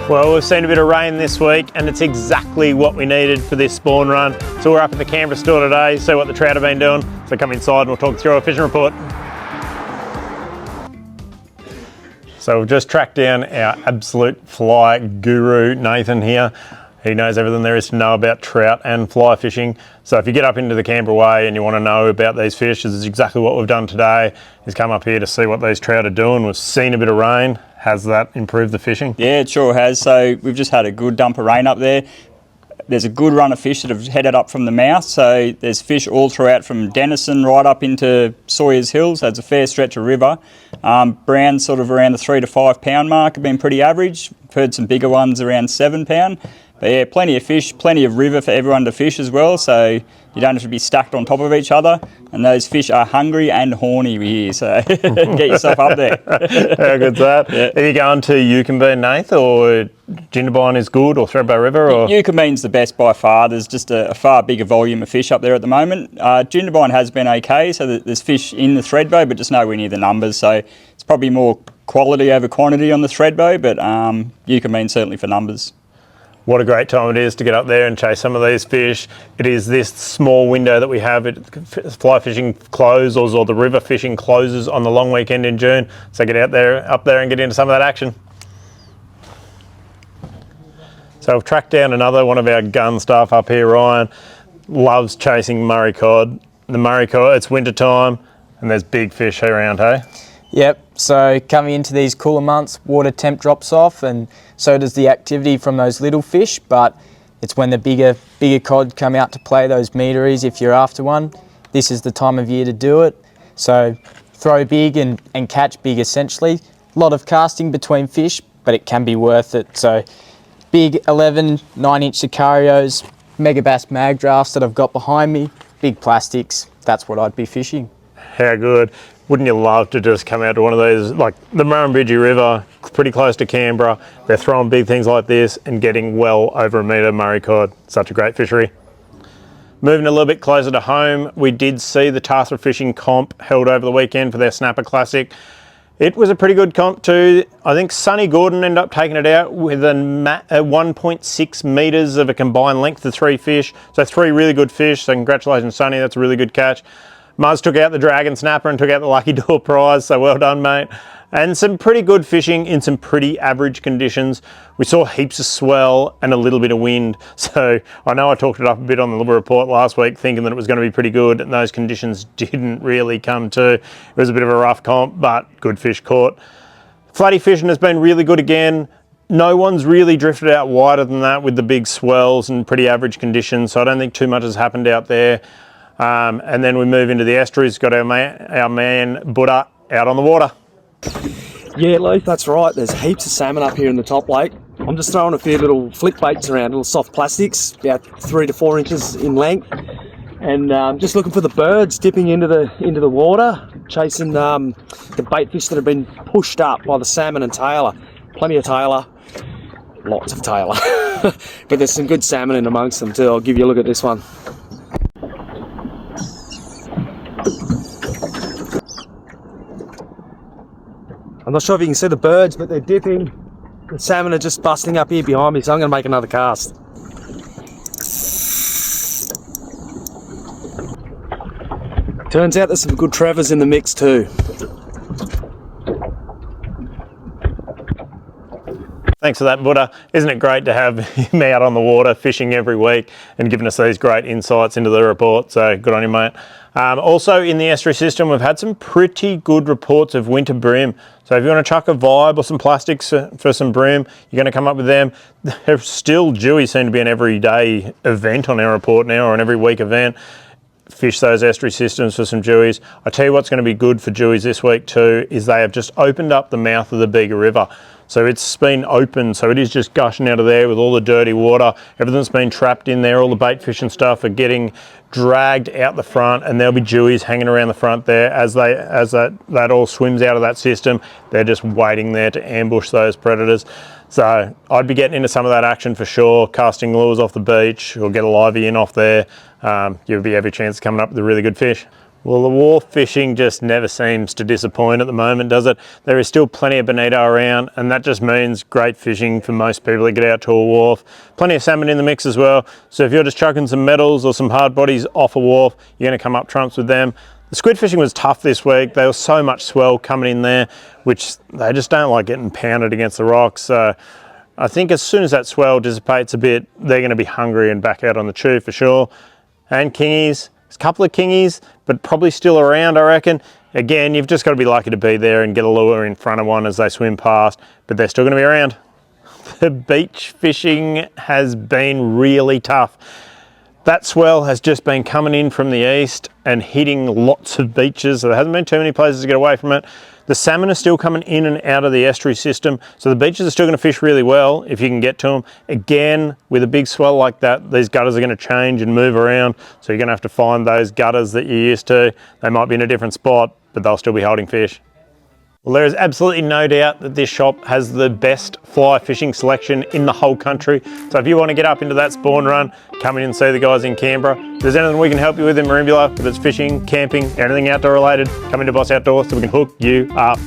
Well, we've seen a bit of rain this week and it's exactly what we needed for this spawn run. So we're up at the Canberra store today, see what the trout have been doing. So come inside and we'll talk through our fishing report. So we've just tracked down our absolute fly guru, Nathan here. He knows everything there is to know about trout and fly fishing. So if you get up into the Canberra Way and you want to know about these fish, this is exactly what we've done today, is come up here to see what these trout are doing. We've seen a bit of rain. Has that improved the fishing? Yeah, it sure has. So we've just had a good dump of rain up there. There's a good run of fish that have headed up from the mouth. So there's fish all throughout from Denison right up into Sawyers Hills. So it's a fair stretch of river. Brown sort of around the 3 to 5 pound mark have been pretty average. I've heard some bigger ones around 7 pound. But yeah, plenty of fish, plenty of river for everyone to fish as well, so you don't have to be stacked on top of each other. And those fish are hungry and horny here, so get yourself up there. How good's that? Yeah. Are you going to Yukonbean, Nath, or Jindabyne is good, or Thredbo River? Or? Yukonbean's the best by far. There's just a far bigger volume of fish up there at the moment. Jindabyne has been okay, so there's fish in the Thredbo, but just nowhere near the numbers. So it's probably more quality over quantity on the Thredbo, but Yukonbean certainly for numbers. What a great time it is to get up there and chase some of these fish. It is this small window that we have. Fly fishing closes, or the river fishing closes on the long weekend in June. So get up there and get into some of that action. So I've tracked down another one of our gun staff up here. Ryan loves chasing Murray cod. The Murray cod, it's winter time and there's big fish around, hey? Yep, so coming into these cooler months, water temp drops off and so does the activity from those little fish, but it's when the bigger cod come out to play, those meteries, if you're after one. This is the time of year to do it. So throw big and catch big essentially. A lot of casting between fish, but it can be worth it. So big 11, 9-inch Sicarios, Megabass mag drafts that I've got behind me, big plastics, that's what I'd be fishing. How good. Wouldn't you love to just come out to one of those, like the Murrumbidgee River, pretty close to Canberra. They're throwing big things like this and getting well over a metre Murray cod. Such a great fishery. Moving a little bit closer to home, we did see the Tathra Fishing Comp held over the weekend for their Snapper Classic. It was a pretty good comp too. I think Sonny Gordon ended up taking it out with a 1.6 metres of a combined length of 3 fish. So 3 really good fish, so congratulations Sonny, that's a really good catch. Muzz took out the Dragon Snapper and took out the Lucky Door prize, so well done, mate. And some pretty good fishing in some pretty average conditions. We saw heaps of swell and a little bit of wind. So I know I talked it up a bit on the Libba report last week, thinking that it was going to be pretty good, and those conditions didn't really come to. It was a bit of a rough comp, but good fish caught. Flatty fishing has been really good again. No one's really drifted out wider than that with the big swells and pretty average conditions, so I don't think too much has happened out there. And then we move into the estuaries, got our man Buddha out on the water. Yeah, Leith, that's right. There's heaps of salmon up here in the top lake. I'm just throwing a few little flick baits around, little soft plastics, about 3 to 4 inches in length. And just looking for the birds dipping into the water, chasing the bait fish that have been pushed up by the salmon and tailor. Plenty of tailor, lots of tailor. But there's some good salmon in amongst them too. I'll give you a look at this one. I'm not sure if you can see the birds, but they're dipping. The salmon are just busting up here behind me, so I'm going to make another cast. Turns out there's some good Trevors in the mix too. Thanks for that, Buddha. Isn't it great to have him out on the water fishing every week and giving us these great insights into the report, so good on you, mate. Also in the estuary system, we've had some pretty good reports of winter bream. So if you want to chuck a vibe or some plastics for some bream, you're going to come up with them. They're still dewy, seem to be an everyday event on our report now, or an every week event. Fish those estuary systems for some dewies. I tell you what's going to be good for dewies this week too, is they have just opened up the mouth of the Bega River. So it's been open, so it is just gushing out of there with all the dirty water. Everything's been trapped in there. All the bait fish and stuff are getting dragged out the front, and there'll be dewies hanging around the front there as that all swims out of that system. They're just waiting there to ambush those predators. So I'd be getting into some of that action for sure, casting lures off the beach or get a livey in off there. You'll be every chance of coming up with a really good fish. Well, the wharf fishing just never seems to disappoint at the moment, does it? There is still plenty of bonito around, and that just means great fishing for most people that get out to a wharf. Plenty of salmon in the mix as well, so if you're just chucking some medals or some hard bodies off a wharf, you're going to come up trumps with them. The squid fishing was tough this week. There was so much swell coming in there, which they just don't like getting pounded against the rocks. So I think as soon as that swell dissipates a bit, they're going to be hungry and back out on the chew for sure. And kingies. There's a couple of kingies, but probably still around, I reckon. Again, you've just got to be lucky to be there and get a lure in front of one as they swim past, but they're still going to be around. The beach fishing has been really tough. That swell has just been coming in from the east and hitting lots of beaches, so there hasn't been too many places to get away from it. The salmon are still coming in and out of the estuary system, so the beaches are still going to fish really well if you can get to them. Again, with a big swell like that, these gutters are going to change and move around, so you're going to have to find those gutters that you're used to. They might be in a different spot, but they'll still be holding fish. Well, there is absolutely no doubt that this shop has the best fly fishing selection in the whole country. So if you want to get up into that spawn run, come in and see the guys in Canberra. If there's anything we can help you with in Merimbula, whether it's fishing, camping, anything outdoor related, come into Boss Outdoor so we can hook you up.